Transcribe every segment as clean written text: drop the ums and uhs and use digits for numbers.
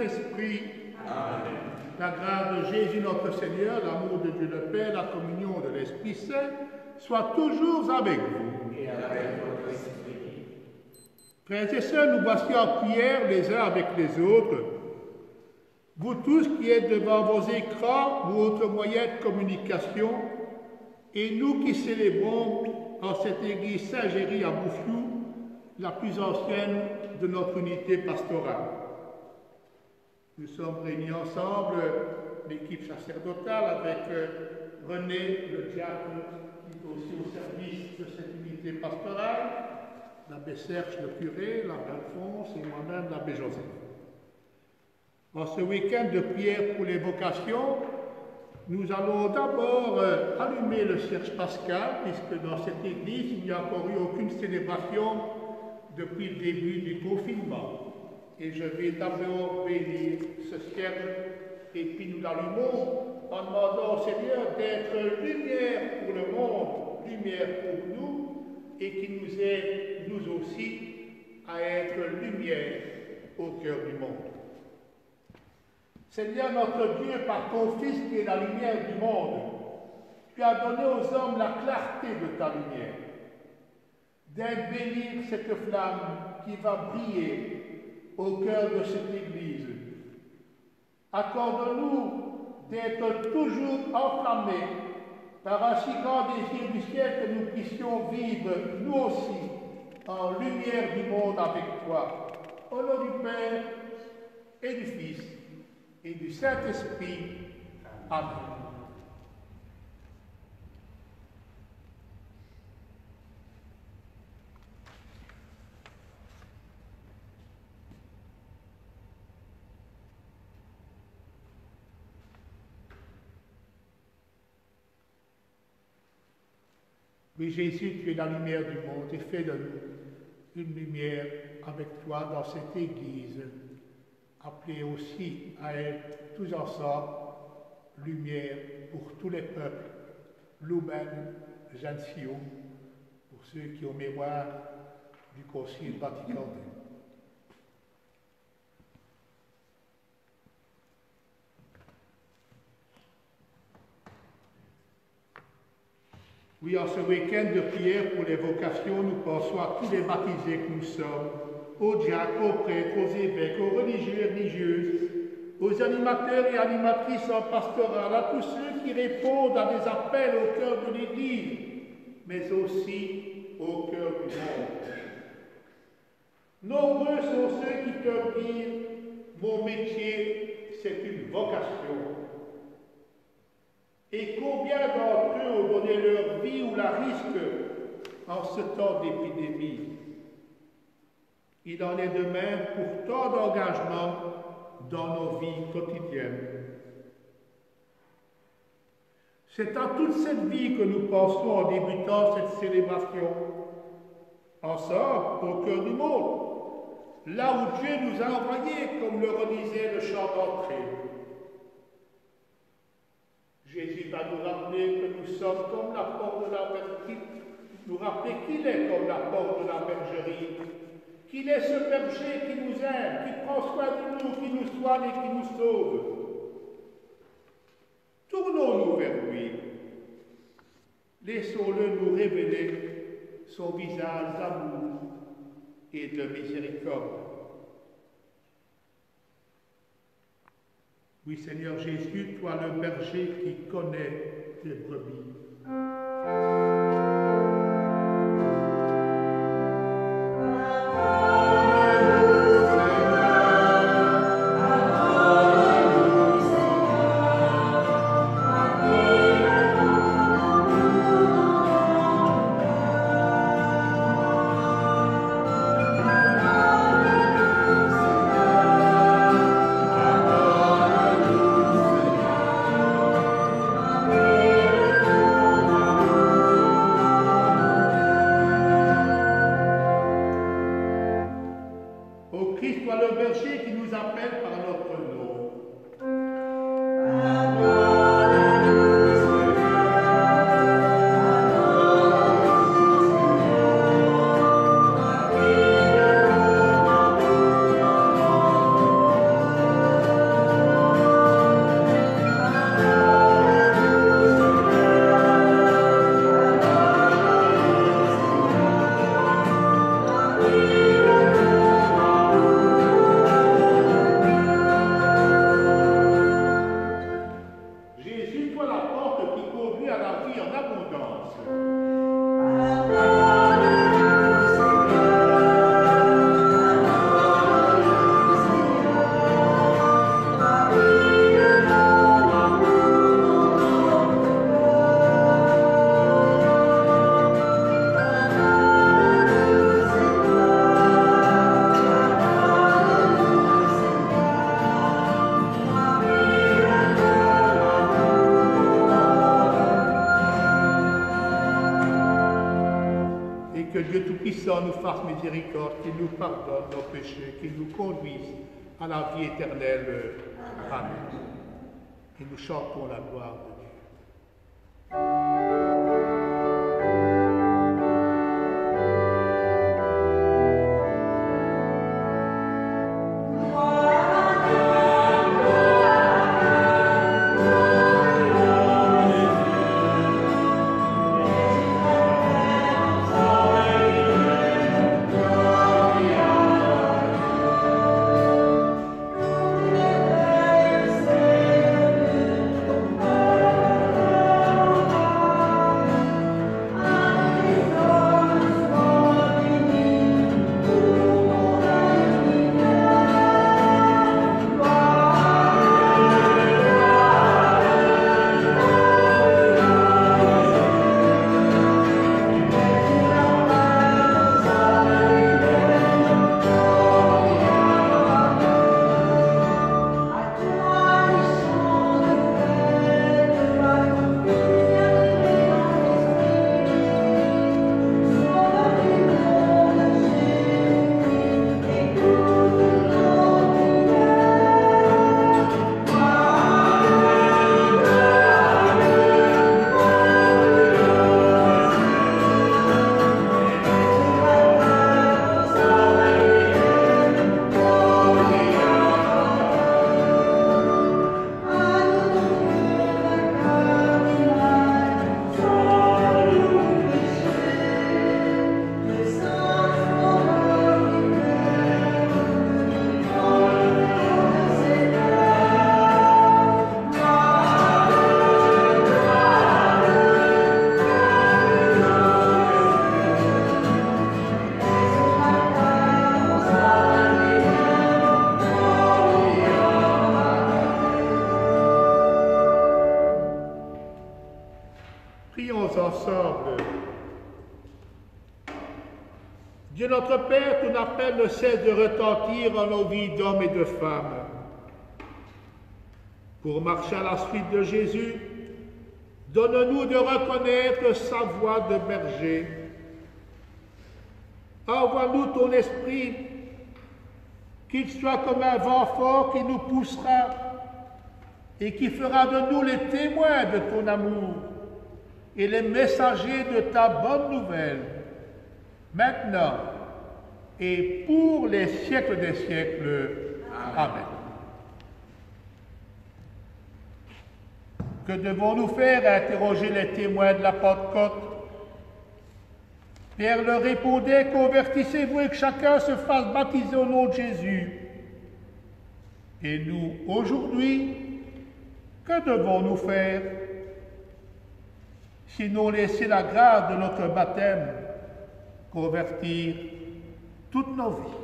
Saint-Esprit. Amen. La grâce de Jésus notre Seigneur, l'amour de Dieu le Père, la communion de l'Esprit Saint soit toujours avec vous. Et avec votre esprit. Frères et sœurs, nous voici en prière les uns avec les autres. Vous tous qui êtes devant vos écrans ou autres moyens de communication, et nous qui célébrons en cette église Saint-Géry à Bouffiou, la plus ancienne de notre unité pastorale. Nous sommes réunis ensemble, l'équipe sacerdotale, avec René, le diacre, qui est aussi au service de cette unité pastorale, l'abbé Serge, le curé, l'abbé Alphonse et moi-même, l'abbé Joseph. En ce week-end de prière pour les vocations, nous allons d'abord allumer le cierge pascal, puisque dans cette église, il n'y a encore eu aucune célébration depuis le début du confinement. Et je vais d'abord bénir ce cierge, et puis nous l'allumons en demandant au Seigneur d'être lumière pour le monde, lumière pour nous, et qui nous aide, nous aussi, à être lumière au cœur du monde. Seigneur notre Dieu, par ton Fils qui est la lumière du monde, tu as donné aux hommes la clarté de ta lumière, d'embellir cette flamme qui va briller au cœur de cette Église. Accorde-nous d'être toujours enflammés par un si grand désir du ciel que nous puissions vivre, nous aussi, en lumière du monde avec toi. Au nom du Père et du Fils et du Saint-Esprit. Amen. Oui, Jésus, tu es la lumière du monde et fais de nous une lumière avec toi dans cette Église, appelée aussi à être tous ensemble lumière pour tous les peuples, Lumen Gentium, pour ceux qui ont mémoire du Concile Vatican II. Oui, en ce week-end de prière pour les vocations, nous pensons à tous les baptisés que nous sommes, aux diacres, aux prêtres, aux évêques, aux religieux et religieuses, aux animateurs et animatrices en pastoral, à tous ceux qui répondent à des appels au cœur de l'Église, mais aussi au cœur du monde. Nombreux sont ceux qui peuvent dire « Mon métier, c'est une vocation ». Et combien d'entre eux ont donné leur vie ou la risquent en ce temps d'épidémie? Il en est de même pour tant d'engagements dans nos vies quotidiennes. C'est à toute cette vie que nous pensons en débutant cette célébration, ensemble, au cœur du monde, là où Dieu nous a envoyés, comme le redisait le chant d'entrée. Jésus va nous rappeler que nous sommes comme la porte de la bergerie, nous rappeler qu'il est comme la porte de la bergerie, qu'il est ce berger qui nous aime, qui prend soin de nous, qui nous soigne et qui nous sauve. Tournons-nous vers lui. Laissons-le nous révéler son visage d'amour et de miséricorde. Oui, Seigneur Jésus, toi le berger qui connaît tes brebis. Amen. que Dieu Tout-Puissant nous fasse miséricorde, qu'il nous pardonne nos péchés, qu'il nous conduise à la vie éternelle. Amen. Et nous chantons la gloire de Dieu. Ensemble. Dieu notre Père, ton appel ne cesse de retentir en nos vies d'hommes et de femmes. Pour marcher à la suite de Jésus, donne-nous de reconnaître sa voix de berger. Envoie-nous ton esprit, qu'il soit comme un vent fort qui nous poussera et qui fera de nous les témoins de ton amour et les messagers de ta bonne nouvelle, maintenant et pour les siècles des siècles. Amen. Que devons-nous faire? Interroger les témoins de la Pentecôte. Pierre leur répondait, convertissez-vous et que chacun se fasse baptiser au nom de Jésus. Et nous, aujourd'hui, que devons-nous faire? Sinon laisser la grâce de notre baptême convertir toutes nos vies.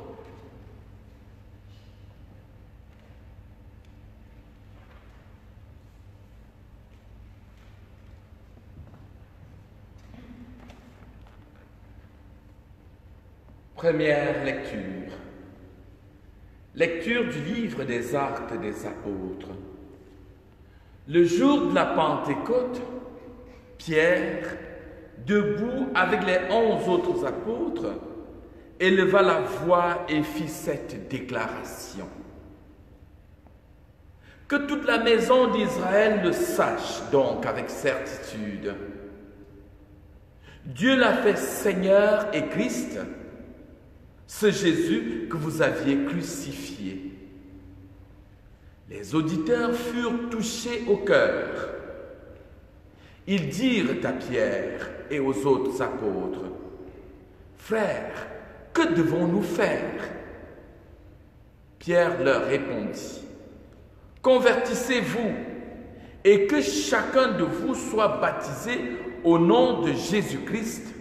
Première lecture. Lecture du livre des Actes des Apôtres. Le jour de la Pentecôte, Pierre, debout avec les 11 autres apôtres, éleva la voix et fit cette déclaration. Que toute la maison d'Israël le sache donc avec certitude. Dieu l'a fait Seigneur et Christ, ce Jésus que vous aviez crucifié. Les auditeurs furent touchés au cœur. Ils dirent à Pierre et aux autres apôtres, « Frères, que devons-nous faire ?» Pierre leur répondit, « Convertissez-vous et que chacun de vous soit baptisé au nom de Jésus-Christ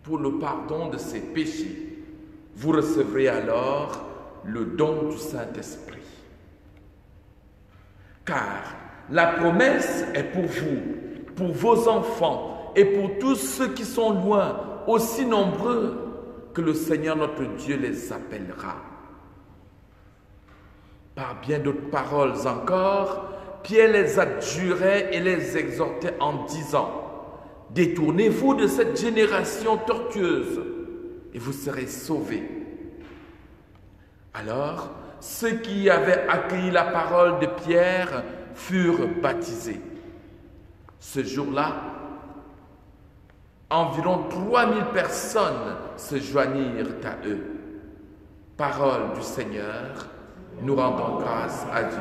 pour le pardon de ses péchés. Vous recevrez alors le don du Saint-Esprit. Car la promesse est pour vous, pour vos enfants et pour tous ceux qui sont loin, aussi nombreux que le Seigneur notre Dieu les appellera. » Par bien d'autres paroles encore, Pierre les adjurait et les exhortait en disant, « détournez-vous de cette génération tortueuse et vous serez sauvés. Alors, ceux qui avaient accueilli la parole de Pierre furent baptisés. Ce jour-là, environ 3000 personnes se joignirent à eux. Parole du Seigneur, nous rendons grâce à Dieu.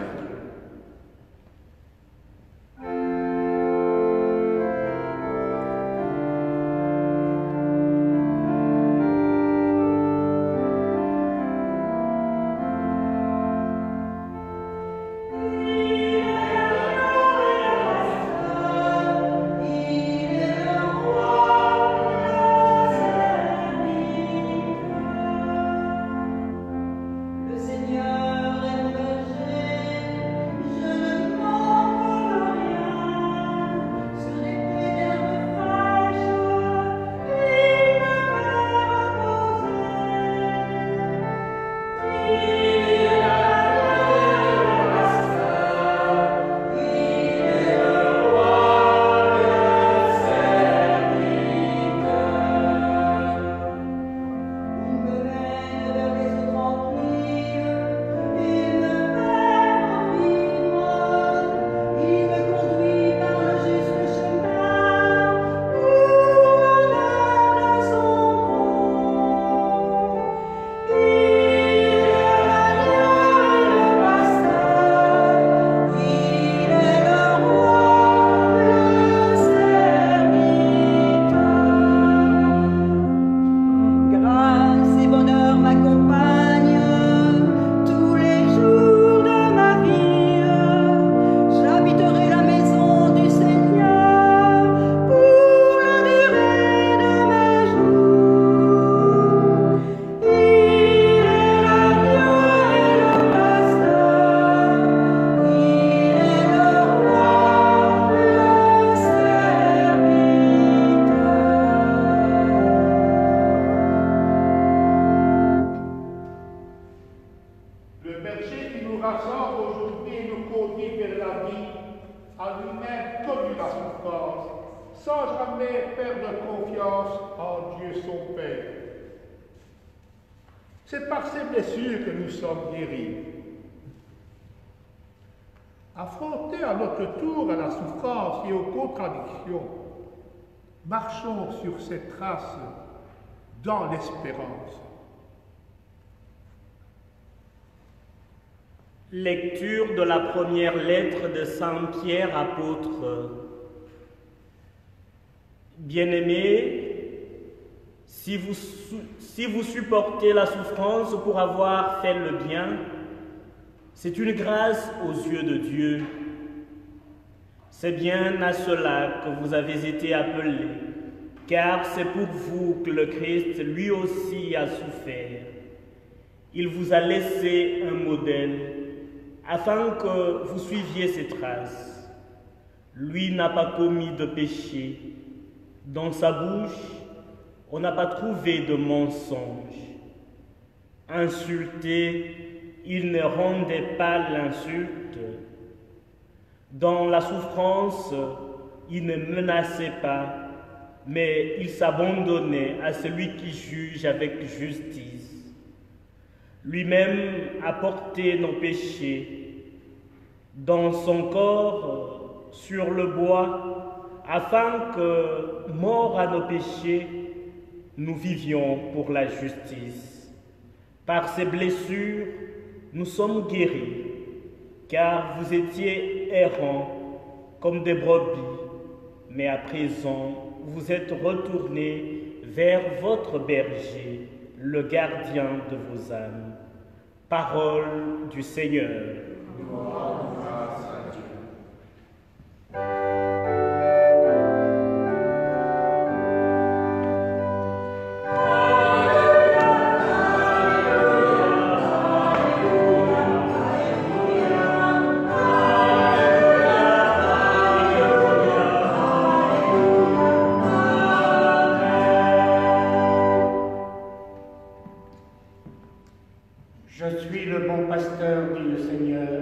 C'est par ces blessures que nous sommes guéris. Affrontés à notre tour à la souffrance et aux contradictions, marchons sur ces traces dans l'espérance. Lecture de la première lettre de Saint Pierre apôtre. Bien-aimés, si vous supportez la souffrance pour avoir fait le bien, c'est une grâce aux yeux de Dieu. C'est bien à cela que vous avez été appelés, car c'est pour vous que le Christ lui aussi a souffert. Il vous a laissé un modèle, afin que vous suiviez ses traces. Lui n'a pas commis de péché. Dans sa bouche, on n'a pas trouvé de mensonge. Insulté, il ne rendait pas l'insulte. Dans la souffrance, il ne menaçait pas, mais il s'abandonnait à celui qui juge avec justice. Lui-même a porté nos péchés dans son corps sur le bois, afin que, morts à nos péchés, nous vivions pour la justice. Par ces blessures, nous sommes guéris, car vous étiez errants comme des brebis, mais à présent, vous êtes retournés vers votre berger, le gardien de vos âmes. Parole du Seigneur. Nous rendons grâce à Dieu. Je suis le bon pasteur, dit le Seigneur.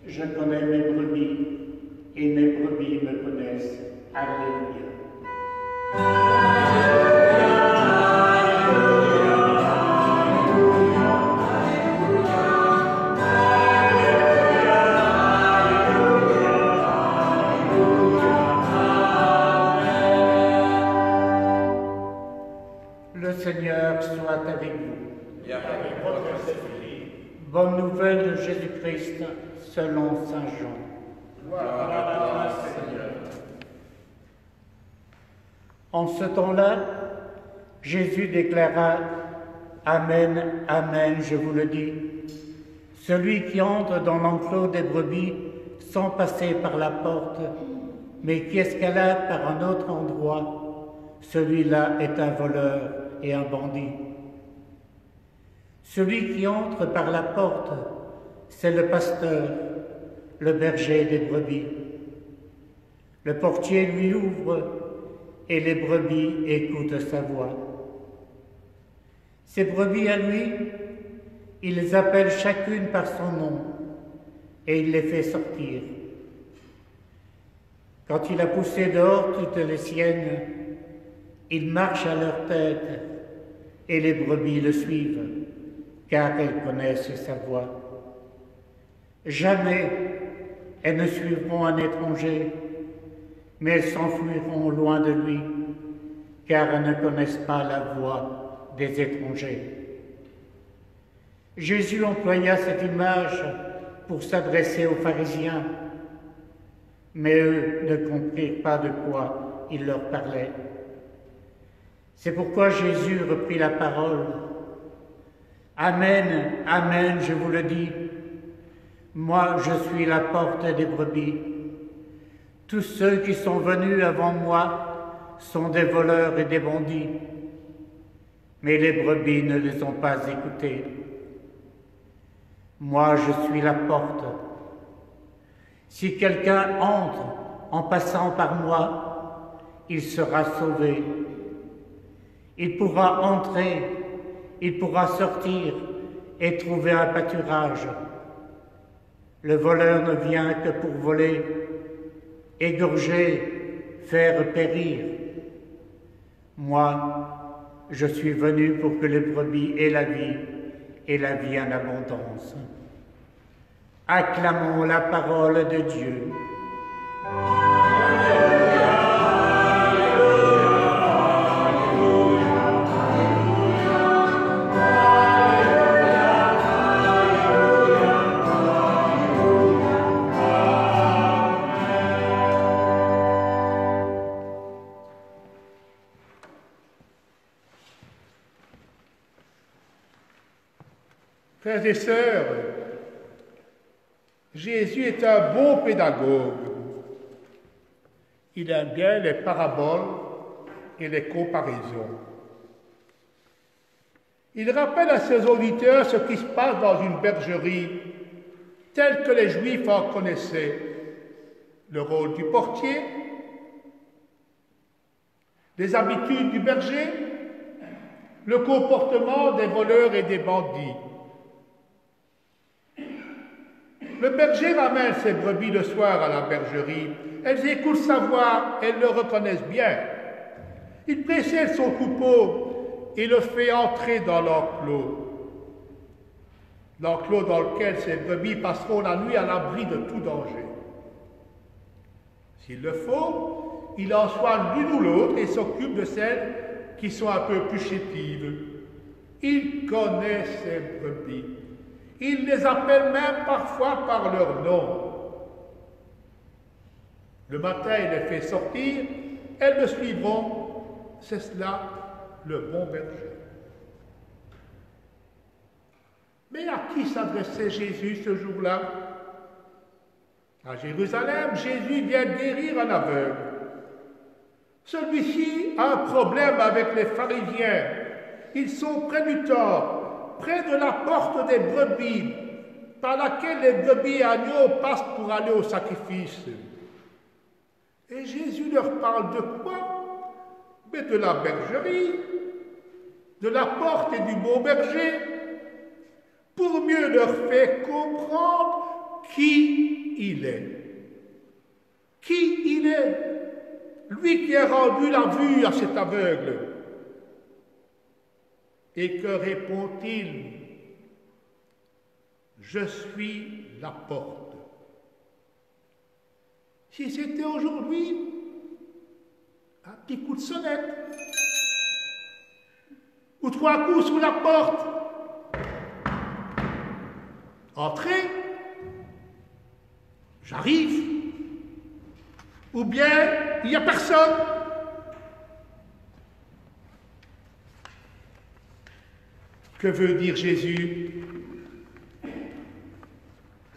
Je connais mes brebis, et mes brebis me connaissent. Alléluia. Le Seigneur soit avec vous. Et avec votre esprit. Bonne nouvelle de Jésus-Christ selon Saint Jean. Gloire à toi, Seigneur. En ce temps-là, Jésus déclara « Amen, Amen, je vous le dis. Celui qui entre dans l'enclos des brebis sans passer par la porte, mais qui escalade par un autre endroit, celui-là est un voleur et un bandit. Celui qui entre par la porte, c'est le pasteur, le berger des brebis. Le portier lui ouvre et les brebis écoutent sa voix. Ces brebis à lui, il les appelle chacune par son nom et il les fait sortir. Quand il a poussé dehors toutes les siennes, il marche à leur tête et les brebis le suivent, car elles connaissent sa voix. Jamais elles ne suivront un étranger, mais elles s'enfuiront loin de lui, car elles ne connaissent pas la voix des étrangers. Jésus employa cette image pour s'adresser aux pharisiens, mais eux ne comprirent pas de quoi il leur parlait. C'est pourquoi Jésus reprit la parole. « Amen, Amen, je vous le dis, moi je suis la porte des brebis. Tous ceux qui sont venus avant moi sont des voleurs et des bandits, mais les brebis ne les ont pas écoutés. Moi je suis la porte. Si quelqu'un entre en passant par moi, il sera sauvé. Il pourra entrer, il pourra sortir et trouver un pâturage. Le voleur ne vient que pour voler, égorger, faire périr. Moi, je suis venu pour que les brebis aient la vie, et la vie en abondance. Acclamons la parole de Dieu. Frères et sœurs, Jésus est un bon pédagogue. Il aime bien les paraboles et les comparaisons. Il rappelle à ses auditeurs ce qui se passe dans une bergerie, tel que les Juifs en connaissaient. Le rôle du portier, les habitudes du berger, le comportement des voleurs et des bandits. Le berger ramène ses brebis le soir à la bergerie. Elles écoutent sa voix, elles le reconnaissent bien. Il précède son troupeau et le fait entrer dans l'enclos. L'enclos dans lequel ses brebis passeront la nuit à l'abri de tout danger. S'il le faut, il en soigne l'une ou l'autre et s'occupe de celles qui sont un peu plus chétives. Il connaît ses brebis. Il les appelle même parfois par leur nom. Le matin, il les fait sortir, elles le suivront. C'est cela, le bon berger. Mais à qui s'adressait Jésus ce jour-là? À Jérusalem, Jésus vient guérir un aveugle. Celui-ci a un problème avec les pharisiens. Ils sont près du temple, près de la porte des brebis, par laquelle les brebis et agneaux passent pour aller au sacrifice. Et Jésus leur parle de quoi? Mais de la bergerie, de la porte et du bon berger, pour mieux leur faire comprendre qui il est. Qui il est, lui qui a rendu la vue à cet aveugle. Et que répond-il? Je suis la porte. Si c'était aujourd'hui, un petit coup de sonnette, ou 3 coups sous la porte. Entrez, j'arrive, ou bien il n'y a personne. Que veut dire Jésus?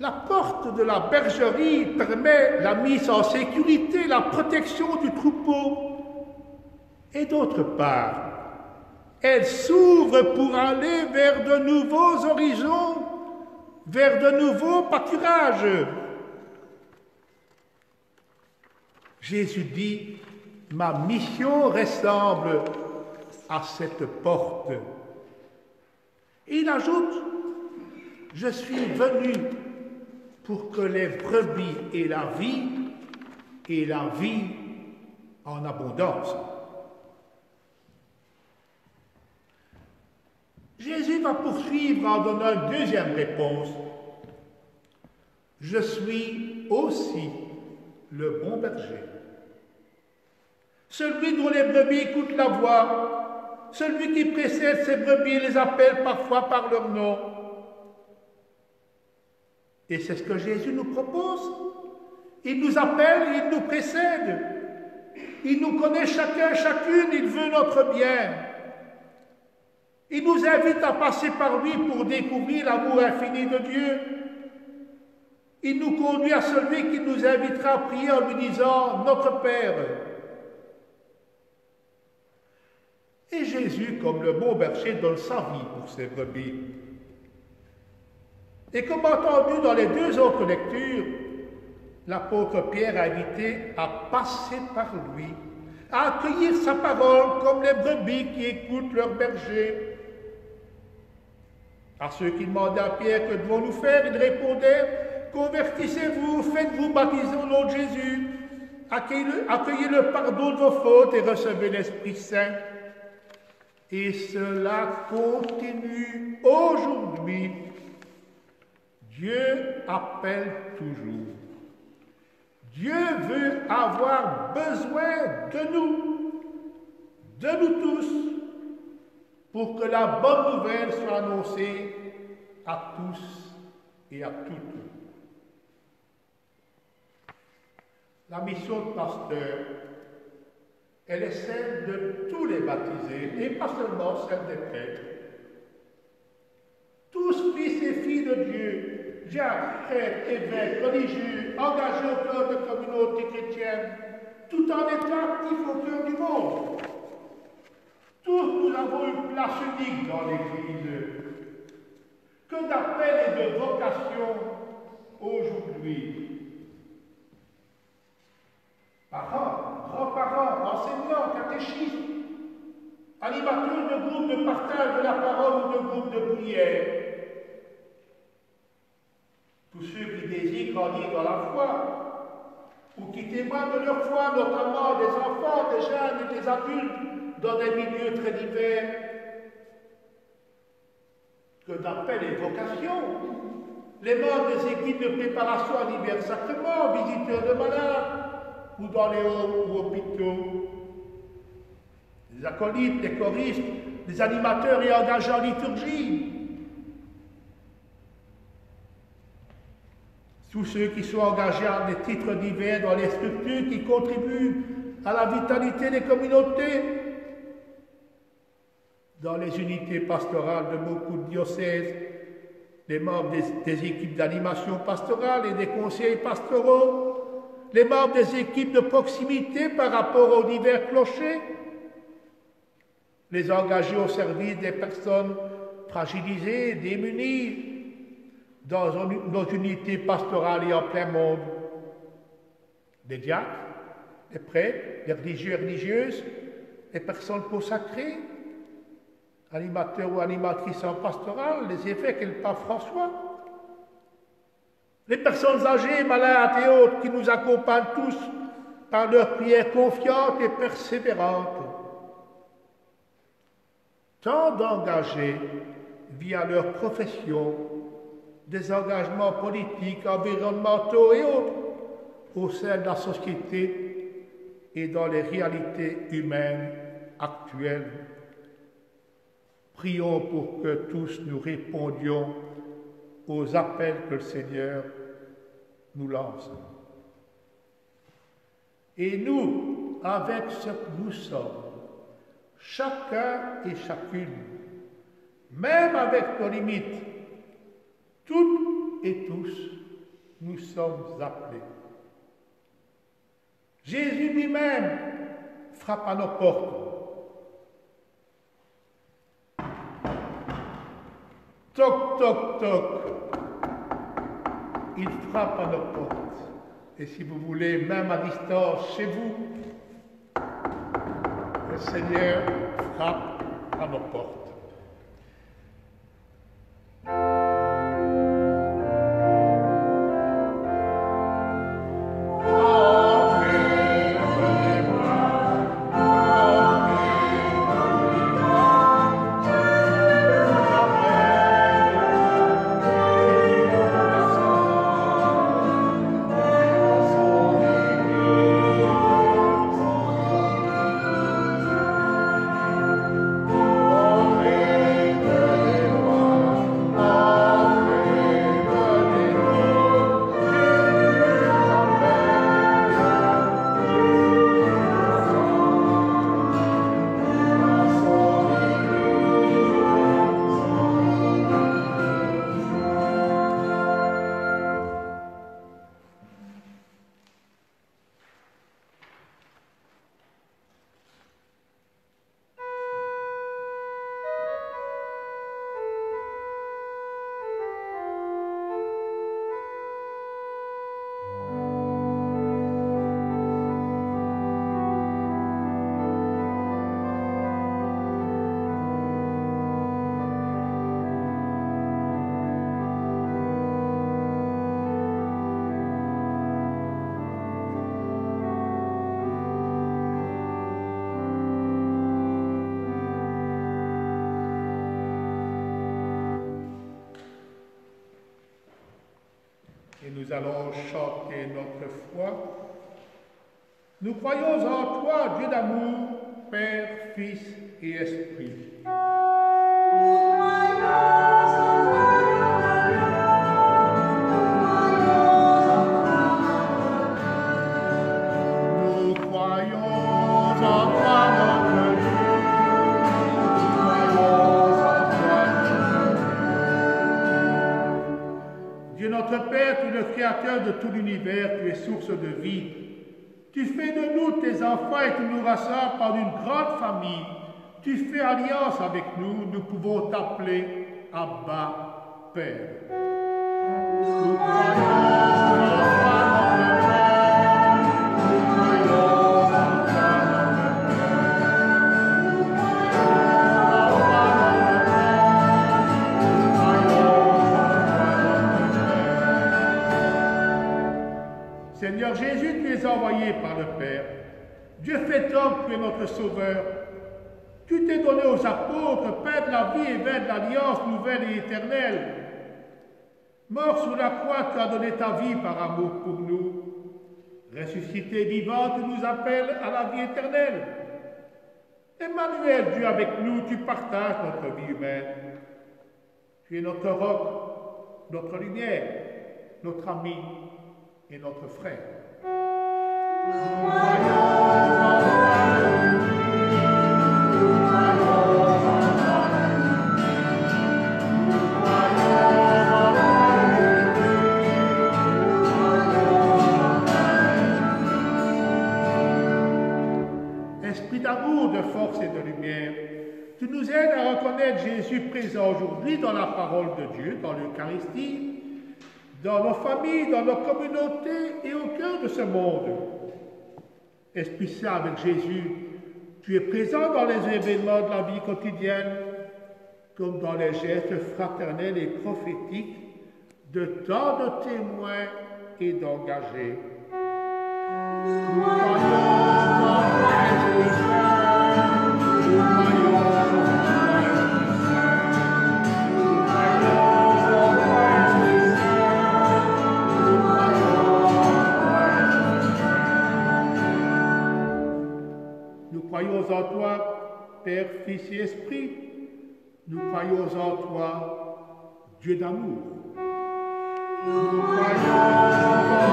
La porte de la bergerie permet la mise en sécurité, la protection du troupeau. Et d'autre part, elle s'ouvre pour aller vers de nouveaux horizons, vers de nouveaux pâturages. Jésus dit, ma mission ressemble à cette porte. Et il ajoute, je suis venu pour que les brebis aient la vie en abondance. Jésus va poursuivre en donnant une deuxième réponse. Je suis aussi le bon berger. Celui dont les brebis écoutent la voix, celui qui précède ses brebis et les appelle parfois par leur nom. Et c'est ce que Jésus nous propose. Il nous appelle, il nous précède. Il nous connaît chacun, chacune, il veut notre bien. Il nous invite à passer par lui pour découvrir l'amour infini de Dieu. Il nous conduit à celui qui nous invitera à prier en lui disant « Notre Père ». Et Jésus, comme le bon berger, donne sa vie pour ses brebis. Et comme entendu dans les 2 autres lectures, l'apôtre Pierre a invité à passer par lui, à accueillir sa parole comme les brebis qui écoutent leur berger. À ceux qui demandaient à Pierre que devons-nous faire, il répondait, convertissez-vous, faites-vous baptiser au nom de Jésus, accueillez le pardon de vos fautes et recevez l'Esprit Saint. Et cela continue aujourd'hui. Dieu appelle toujours. Dieu veut avoir besoin de nous tous, pour que la bonne nouvelle soit annoncée à tous et à toutes. La mission de pasteur, elle est celle de tous les baptisés, et pas seulement celle des prêtres. Tous fils et filles de Dieu, diacres, prêtres, évêques, religieux, engagés au cœur de communautés chrétiennes, tout en étant actifs au cœur du monde. Tous nous avons une place unique dans l'Église. Que d'appels et de vocations aujourd'hui. Parents, grands-parents, enseignants, catéchistes, animateurs de groupes de partage de la parole ou de groupes de prière. Tous ceux qui désirent grandir dans la foi ou qui témoignent de leur foi, notamment des enfants, des jeunes et des adultes dans des milieux très divers. Que d'appels et vocations. Les membres des équipes de préparation à divers sacrements, visiteurs de malades, ou dans les hôpitaux, les acolytes, les choristes, les animateurs et engagés en liturgie, tous ceux qui sont engagés à des titres divers dans les structures qui contribuent à la vitalité des communautés, dans les unités pastorales de beaucoup de diocèses, les membres des équipes d'animation pastorale et des conseils pastoraux, les membres des équipes de proximité par rapport aux divers clochers, les engagés au service des personnes fragilisées, démunies, dans nos unités pastorales et en plein monde, les diacres, les prêtres, les religieux et religieuses, les personnes consacrées, animateurs ou animatrices en pastorale, les évêques et le pape François, les personnes âgées, malades et autres qui nous accompagnent tous par leurs prières confiantes et persévérantes, tant d'engagés via leur profession, des engagements politiques, environnementaux et autres au sein de la société et dans les réalités humaines actuelles. Prions pour que tous nous répondions aux appels que le Seigneur nous lance. Et nous, avec ce que nous sommes, chacun et chacune, même avec nos limites, toutes et tous, nous sommes appelés. Jésus lui-même frappe à nos portes. Toc, toc, toc. Il frappe à nos portes. Et si vous voulez, même à distance, chez vous, le Seigneur frappe à nos portes. Nous allons chanter notre foi. Nous croyons en toi, Dieu d'amour, Père, Fils et Esprit. Nous croyons en toi, notre Dieu. Nous croyons en toi, Dieu notre Père, tu es le Créateur de tout l'univers, tu es source de vie. Tu fais de nous tes enfants et tu nous rassembles par une grande famille. Tu fais alliance avec nous, nous pouvons t'appeler Abba, Père. Nous croyons en toi, notre Père. Nous croyons en toi, notre Père. Nous croyons en toi, notre Père. Nous croyons en toi, notre Père. Seigneur Jésus, tu es envoyé par le Père. Dieu fait homme, tu es notre Sauveur. Tu t'es donné aux apôtres, Père de la vie et Père de l'alliance nouvelle et éternelle. Mort sur la croix, tu as donné ta vie par amour pour nous. Ressuscité vivant, tu nous appelles à la vie éternelle. Emmanuel, Dieu avec nous, tu partages notre vie humaine. Tu es notre roc, notre lumière, notre ami et notre frère. Nous croyons en toi. Esprit d'amour, de force et de lumière, tu nous aides à reconnaître Jésus présent aujourd'hui dans la parole de Dieu, dans l'Eucharistie, dans nos familles, dans nos communautés et au cœur de ce monde. Esprit Saint, avec Jésus, tu es présent dans les événements de la vie quotidienne, comme dans les gestes fraternels et prophétiques de tant de témoins et d'engagés. Nous croyons en toi, Père, Fils et Esprit. Nous croyons en toi, Dieu d'amour. Nous croyons en toi,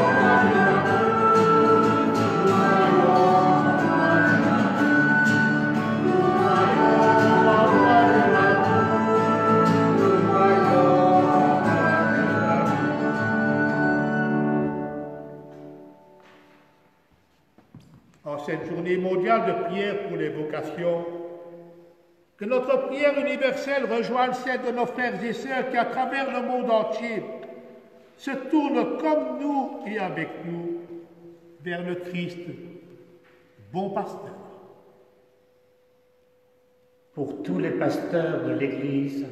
Dieu d'amour. Nous croyons en toi, Dieu d'amour. Nous croyons en toi, Dieu d'amour. Nous croyons en toi, Dieu d'amour. En cette journée mondiale de prière pour les vocations, que notre prière universelle rejoigne celle de nos frères et sœurs qui, à travers le monde entier, se tournent comme nous et avec nous vers le Christ, bon pasteur. Pour tous les pasteurs de l'Église,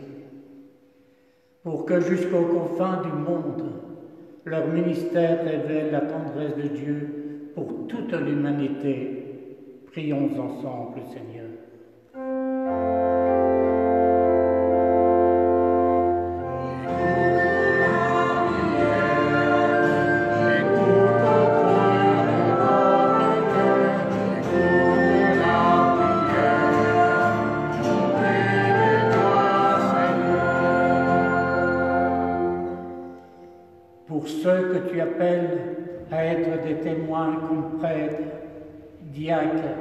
pour que jusqu'aux confins du monde, leur ministère révèle la tendresse de Dieu pour toute l'humanité. Prions ensemble, Seigneur. Pour ceux que tu appelles à être des témoins comme prêtres, diacres,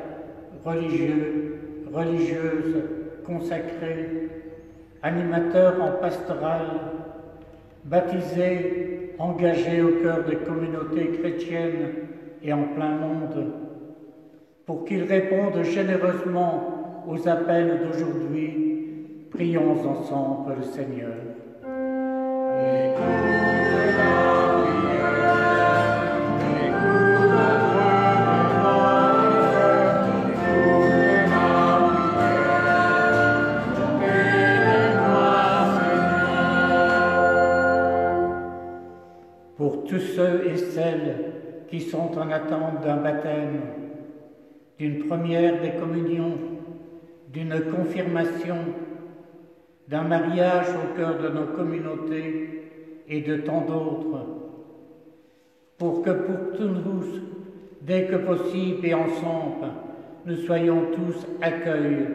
religieux, religieuses, consacrés, animateurs en pastoral, baptisés, engagés au cœur des communautés chrétiennes et en plein monde, pour qu'ils répondent généreusement aux appels d'aujourd'hui, prions ensemble le Seigneur. Pour tous ceux et celles qui sont en attente d'un baptême, d'une première des communions, d'une confirmation, d'un mariage au cœur de nos communautés et de tant d'autres, pour que pour tous, dès que possible et ensemble, nous soyons tous accueillis,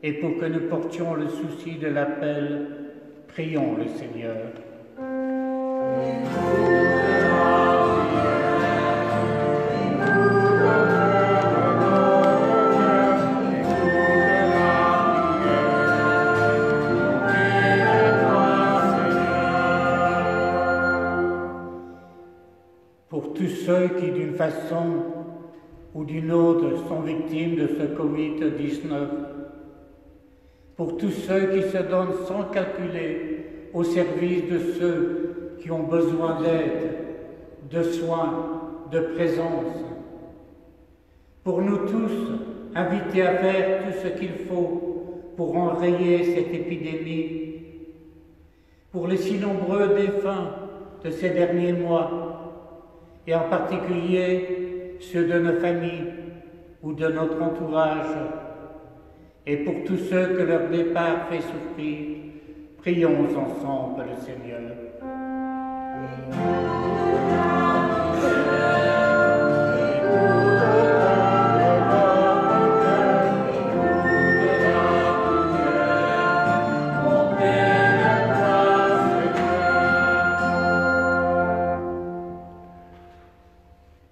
et pour que nous portions le souci de l'appel, prions le Seigneur. Pour tous ceux qui, d'une façon ou d'une autre, sont victimes de ce Covid-19, pour tous ceux qui se donnent sans calculer au service de ceux qui ont besoin d'aide, de soins, de présence, pour nous tous, invités à faire tout ce qu'il faut pour enrayer cette épidémie, pour les si nombreux défunts de ces derniers mois, et en particulier ceux de nos familles ou de notre entourage, et pour tous ceux que leur départ fait souffrir, prions ensemble le Seigneur.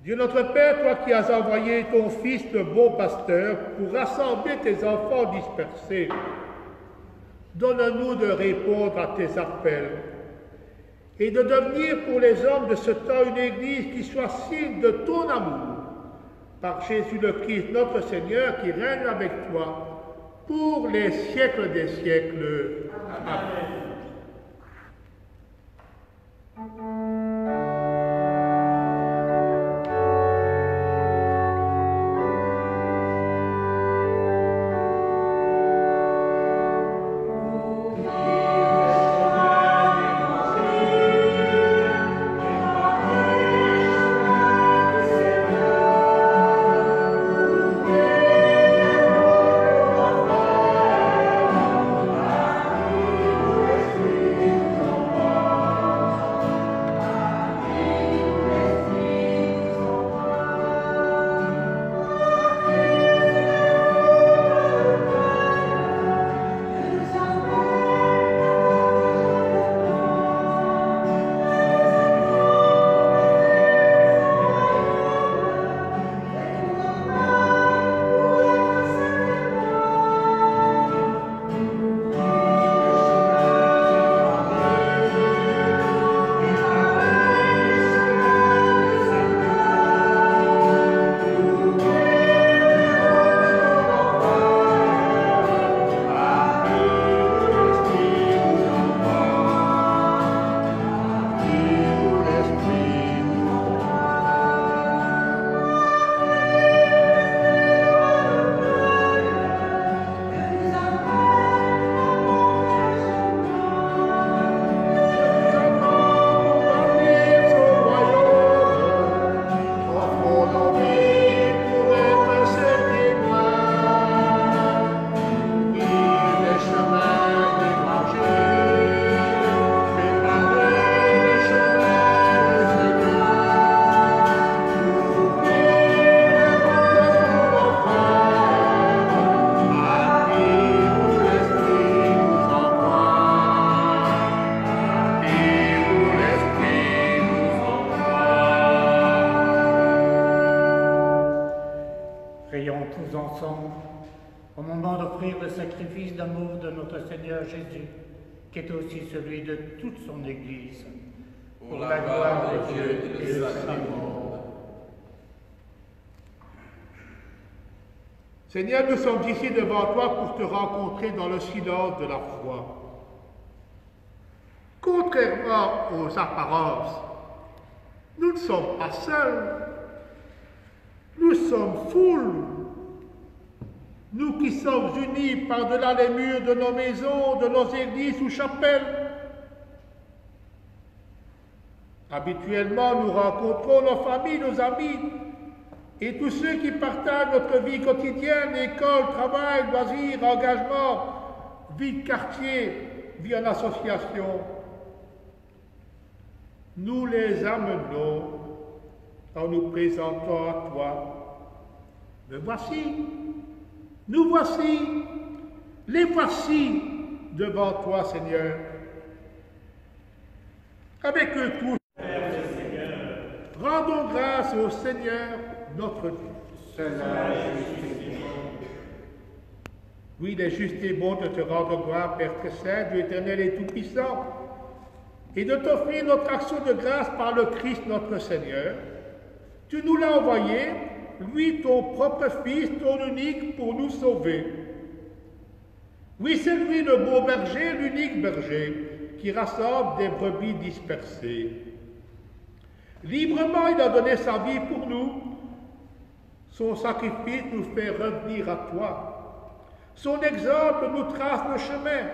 Dieu notre Père, toi qui as envoyé ton Fils, le bon pasteur, pour rassembler tes enfants dispersés, donne-nous de répondre à tes appels et de devenir pour les hommes de ce temps une Église qui soit signe de ton amour. Par Jésus le Christ, notre Seigneur, qui règne avec toi pour les siècles des siècles. Amen. Seigneur. offrir le sacrifice d'amour de notre Seigneur Jésus, qui est aussi celui de toute son Église, pour la gloire de Dieu et le salut du monde. Seigneur, nous sommes ici devant toi pour te rencontrer dans le silence de la foi. Contrairement aux apparences, nous ne sommes pas seuls. Nous sommes foule. Nous qui sommes unis par-delà les murs de nos maisons, de nos églises ou chapelles. Habituellement, nous rencontrons nos familles, nos amis et tous ceux qui partagent notre vie quotidienne, école, travail, loisirs, engagement, vie de quartier, vie en association. Nous les amenons en nous présentant à toi. Me voici, nous voici, les voici devant toi, Seigneur. Avec eux tous, rendons grâce au Seigneur notre Dieu. Cela est juste et bon. Oui, il est juste et bon de te rendre gloire, Père très saint, Dieu éternel et tout-puissant, et de t'offrir notre action de grâce par le Christ notre Seigneur. Tu nous l'as envoyé, lui, ton propre Fils, ton unique, pour nous sauver. Oui, c'est lui le beau berger, l'unique berger, qui rassemble des brebis dispersées. Librement, il a donné sa vie pour nous. Son sacrifice nous fait revenir à toi. Son exemple nous trace le chemin.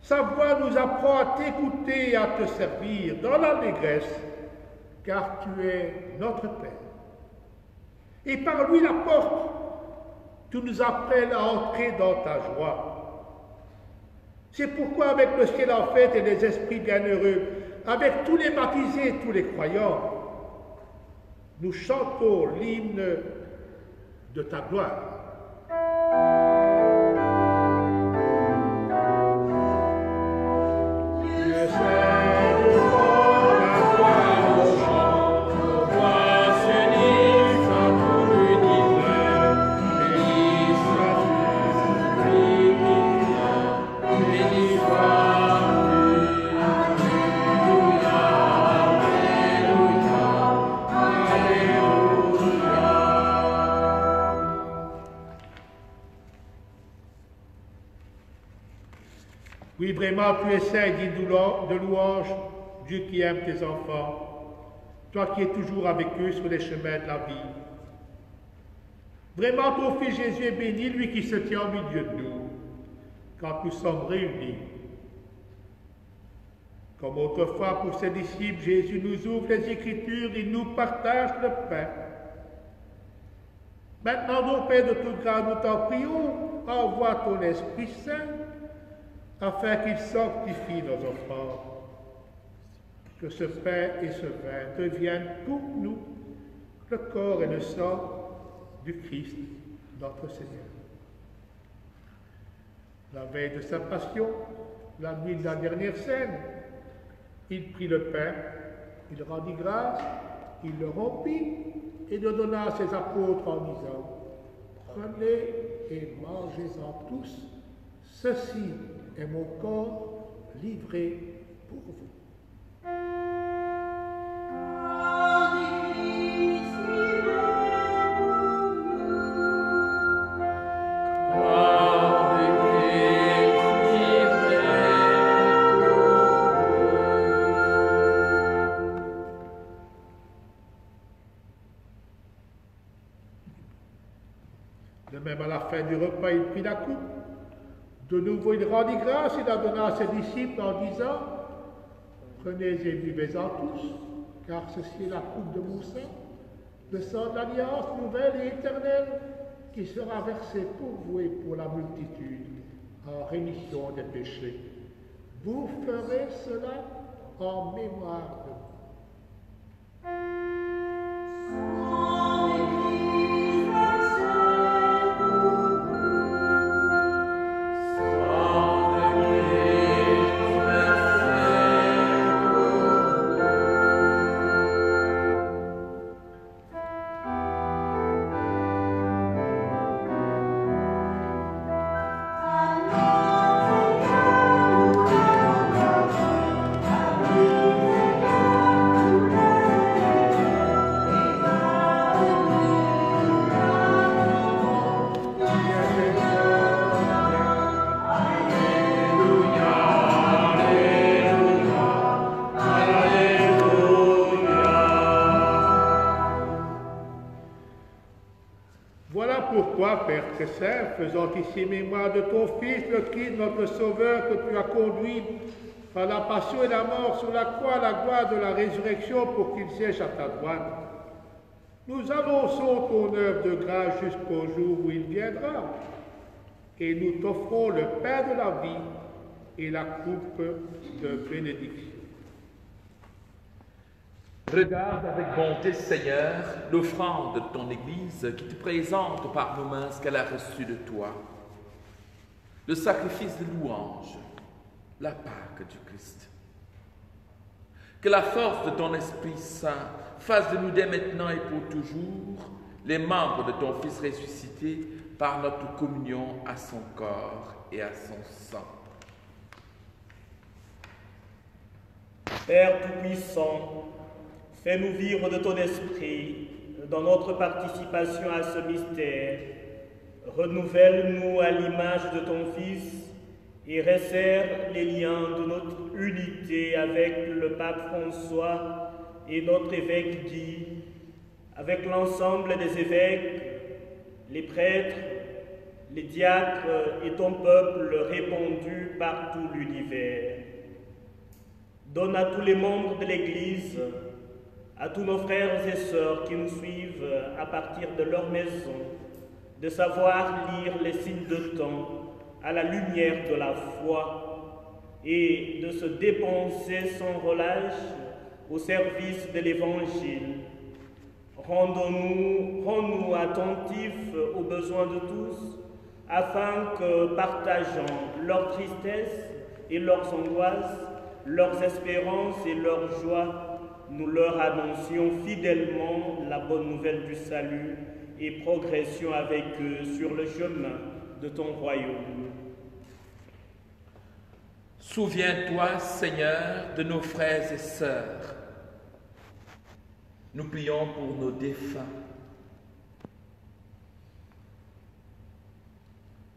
Sa voix nous apprend à t'écouter et à te servir dans l'allégresse, car tu es notre Père. Et par lui la porte, tu nous appelles à entrer dans ta joie. C'est pourquoi avec le ciel en fête et les esprits bienheureux, avec tous les baptisés et tous les croyants, nous chantons l'hymne de ta gloire. Oui, vraiment, tu es saint et digne de louange, Dieu qui aime tes enfants, toi qui es toujours avec eux sur les chemins de la vie. Vraiment, ton Fils Jésus est béni, lui qui se tient au milieu de nous, quand nous sommes réunis. Comme autrefois pour ses disciples, Jésus nous ouvre les Écritures, il nous partage le pain. Maintenant, donc, Père de toute grâce, nous t'en prions, envoie ton Esprit Saint, afin qu'il sanctifie nos offrandes, que ce pain et ce vin deviennent pour nous le corps et le sang du Christ, notre Seigneur. La veille de sa passion, la nuit de la dernière scène, il prit le pain, il rendit grâce, il le rompit et le donna à ses apôtres en disant « Prenez et mangez-en tous, ceci est mon corps livré pour vous. » De même, à la fin du repas, il prit la coupe. De nouveau, il rendit grâce et la donna à ses disciples en disant « Prenez et buvez-en tous, car ceci est la coupe de mon sang, le sang de l'alliance nouvelle et éternelle, qui sera versé pour vous et pour la multitude, en rémission des péchés. Vous ferez cela en mémoire de moi. » très simple, faisant ici mémoire de ton Fils, le Christ, notre Sauveur, que tu as conduit par la passion et la mort sur la croix, la gloire de la résurrection, pour qu'il siège à ta droite. Nous annonçons ton œuvre de grâce jusqu'au jour où il viendra, et nous t'offrons le pain de la vie et la coupe de bénédiction. Regarde avec bonté, Seigneur, l'offrande de ton Église qui te présente par nos mains ce qu'elle a reçu de toi. Le sacrifice de louange, la Pâque du Christ. Que la force de ton Esprit Saint fasse de nous dès maintenant et pour toujours les membres de ton Fils ressuscité par notre communion à son corps et à son sang. Père Tout-Puissant, fais-nous vivre de ton esprit dans notre participation à ce mystère. Renouvelle-nous à l'image de ton Fils et resserre les liens de notre unité avec le pape François et notre évêque Guy, avec l'ensemble des évêques, les prêtres, les diacres et ton peuple répandu par tout l'univers. Donne à tous les membres de l'Église, à tous nos frères et sœurs qui nous suivent à partir de leur maison, de savoir lire les signes de temps à la lumière de la foi et de se dépenser sans relâche au service de l'Évangile. Rends-nous attentifs aux besoins de tous, afin que, partageant leurs tristesses et leurs angoisses, leurs espérances et leurs joies, nous leur annoncions fidèlement la bonne nouvelle du salut et progressions avec eux sur le chemin de ton royaume. Souviens-toi, Seigneur, de nos frères et sœurs. Nous prions pour nos défunts,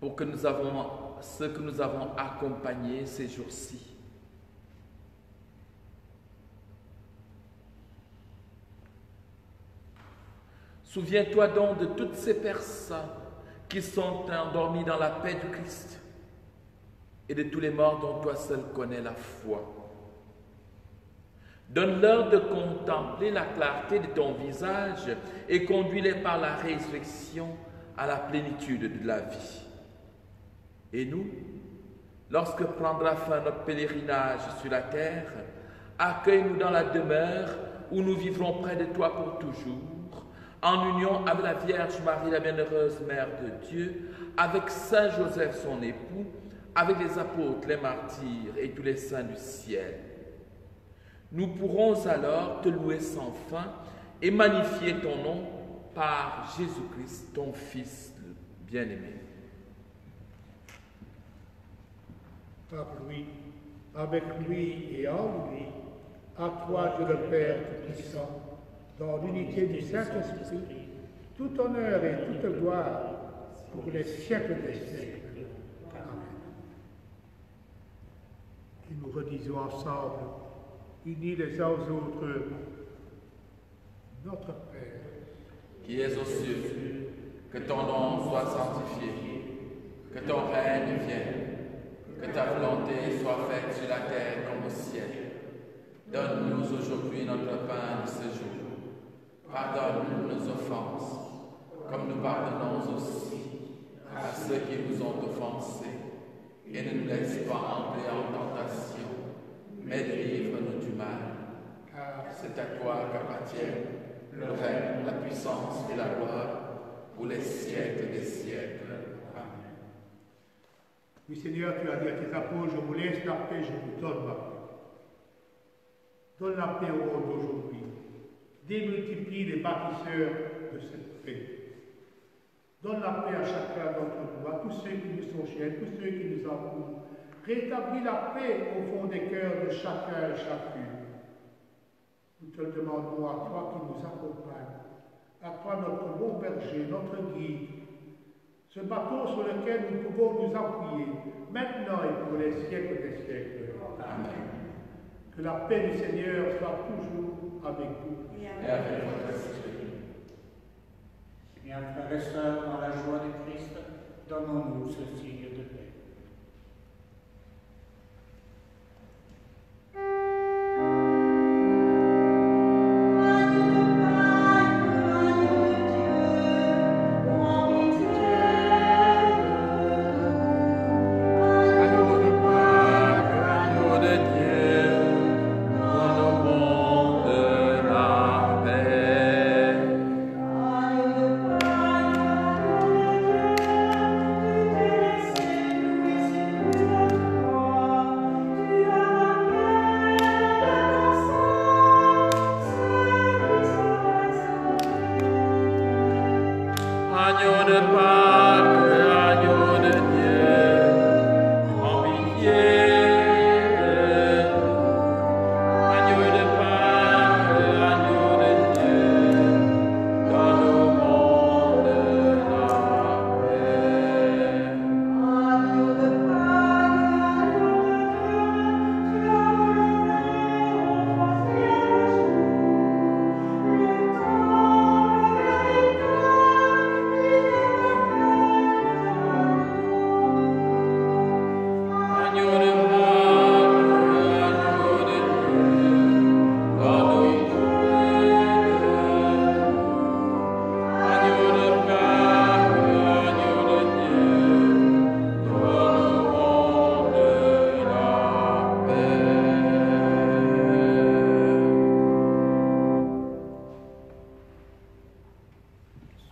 pour que ceux que nous avons accompagnés ces jours-ci. Souviens-toi donc de toutes ces personnes qui sont endormies dans la paix du Christ et de tous les morts dont toi seul connais la foi. Donne-leur de contempler la clarté de ton visage et conduis-les par la résurrection à la plénitude de la vie. Et nous, lorsque prendra fin notre pèlerinage sur la terre, accueille-nous dans la demeure où nous vivrons près de toi pour toujours, en union avec la Vierge Marie, la bienheureuse Mère de Dieu, avec Saint Joseph, son époux, avec les apôtres, les martyrs et tous les saints du ciel. Nous pourrons alors te louer sans fin et magnifier ton nom par Jésus-Christ, ton Fils bien-aimé. Par lui, avec lui et en lui, à toi, Dieu le Père Tout-Puissant, dans l'unité du Saint-Esprit, tout honneur et toute gloire pour les siècles des siècles. Amen. Et nous redisons ensemble, unis les uns aux autres, notre Père, qui es aux cieux, que ton nom soit sanctifié, que ton règne vienne, que ta volonté soit faite sur la terre comme au ciel. Donne-nous aujourd'hui notre pain de ce jour. Pardonne-nous nos offenses, comme nous pardonnons aussi à ceux qui nous ont offensés. Et ne nous laisse pas entrer en tentation, mais délivre-nous du mal. Car c'est à toi qu'appartiennent le règne, la puissance et la gloire pour les siècles des siècles. Amen. Oui, Seigneur, tu as dit à tes apôtres, je vous laisse la paix, je vous donne ma paix. Donne la paix au monde d'aujourd'hui. Démultiplie les bâtisseurs de cette paix. Donne la paix à chacun d'entre nous, à tous ceux qui nous sont chers, tous ceux qui nous entourent. Rétablis la paix au fond des cœurs de chacun et chacune. Nous te le demandons à toi qui nous accompagne, à toi notre bon berger, notre guide, ce bateau sur lequel nous pouvons nous appuyer, maintenant et pour les siècles des siècles. Amen. Que la paix du Seigneur soit toujours avec vous. Et avec votre esprit. Bien, frères et sœurs, dans la joie du Christ, donnons-nous ce signe de paix.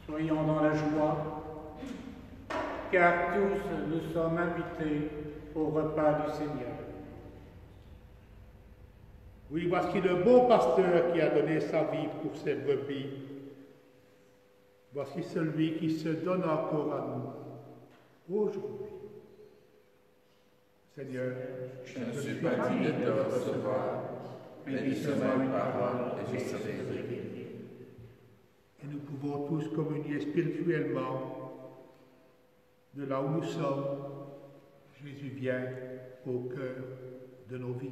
Soyons dans la joie, car tous nous sommes invités au repas du Seigneur. Oui, voici le bon pasteur qui a donné sa vie pour ses brebis. Voici celui qui se donne encore à nous aujourd'hui. Seigneur, Je ne suis pas digne de te recevoir, mais dis-moi une parole et je serai guéri. et nous pouvons tous communier spirituellement de là où nous sommes. Jésus vient au cœur de nos vies.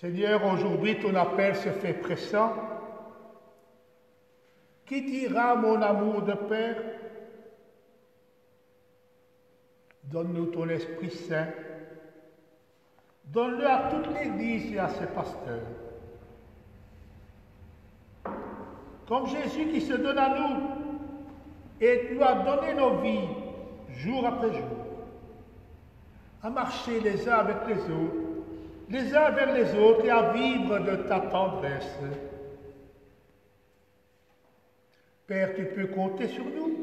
Seigneur, aujourd'hui ton appel se fait pressant Qui dira mon amour de Père? Donne-nous ton Esprit Saint. Donne-le à toute l'Église et à ses pasteurs. Comme Jésus qui se donne à nous et nous a donné nos vies jour après jour, à marcher les uns avec les autres, les uns vers les autres et à vivre de ta tendresse. Père, tu peux compter sur nous.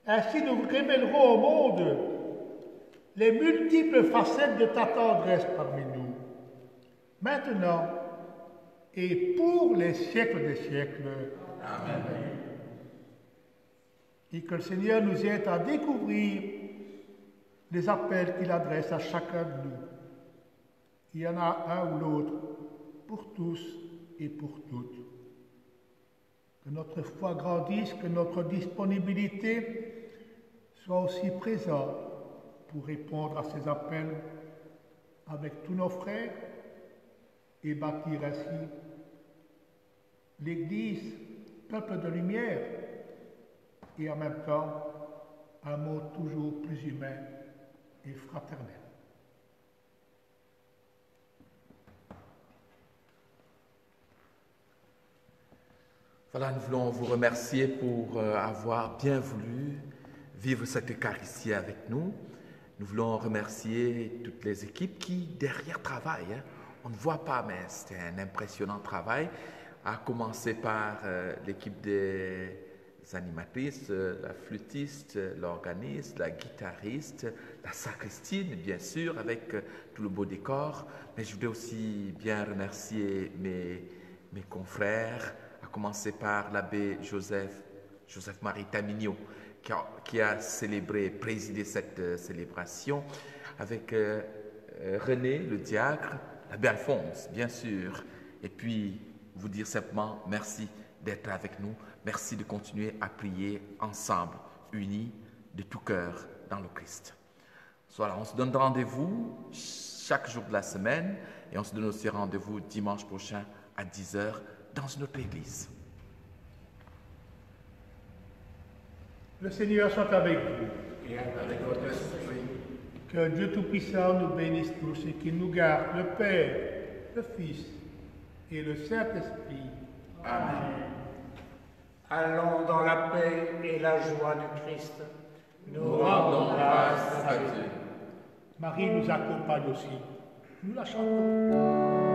Ainsi nous révélerons au monde les multiples facettes de ta tendresse parmi nous, maintenant et pour les siècles des siècles. Amen. Et que le Seigneur nous aide à découvrir les appels qu'il adresse à chacun de nous. Il y en a un ou l'autre, pour tous et pour toutes. Que notre foi grandisse, que notre disponibilité soit aussi présente pour répondre à ces appels avec tous nos frères et bâtir ainsi l'Église, peuple de lumière, et en même temps un monde toujours plus humain et fraternel. Voilà, nous voulons vous remercier pour avoir bien voulu vivre cette Eucharistie avec nous. Nous voulons remercier toutes les équipes qui, derrière, travaillent. On ne voit pas, mais c'est un impressionnant travail, à commencer par l'équipe des animatrices, la flûtiste, l'organiste, la guitariste, la sacristine, bien sûr, avec tout le beau décor. Mais je voudrais aussi bien remercier mes confrères, à commencer par l'abbé Joseph-Marie Tamigno, qui a célébré, présidé cette célébration, avec René, le diacre, l'abbé Alphonse, bien sûr, et puis vous dire simplement merci d'être avec nous, merci de continuer à prier ensemble, unis de tout cœur dans le Christ. Voilà, on se donne rendez-vous chaque jour de la semaine et on se donne aussi rendez-vous dimanche prochain à 10h dans une autre église. Le Seigneur soit avec vous. Et avec votre esprit. Que Dieu Tout-Puissant nous bénisse tous et qu'il nous garde, le Père, le Fils et le Saint-Esprit. Amen. Allons dans la paix et la joie du Christ. Nous rendons grâce à Dieu. Marie nous accompagne aussi. Nous la chantons.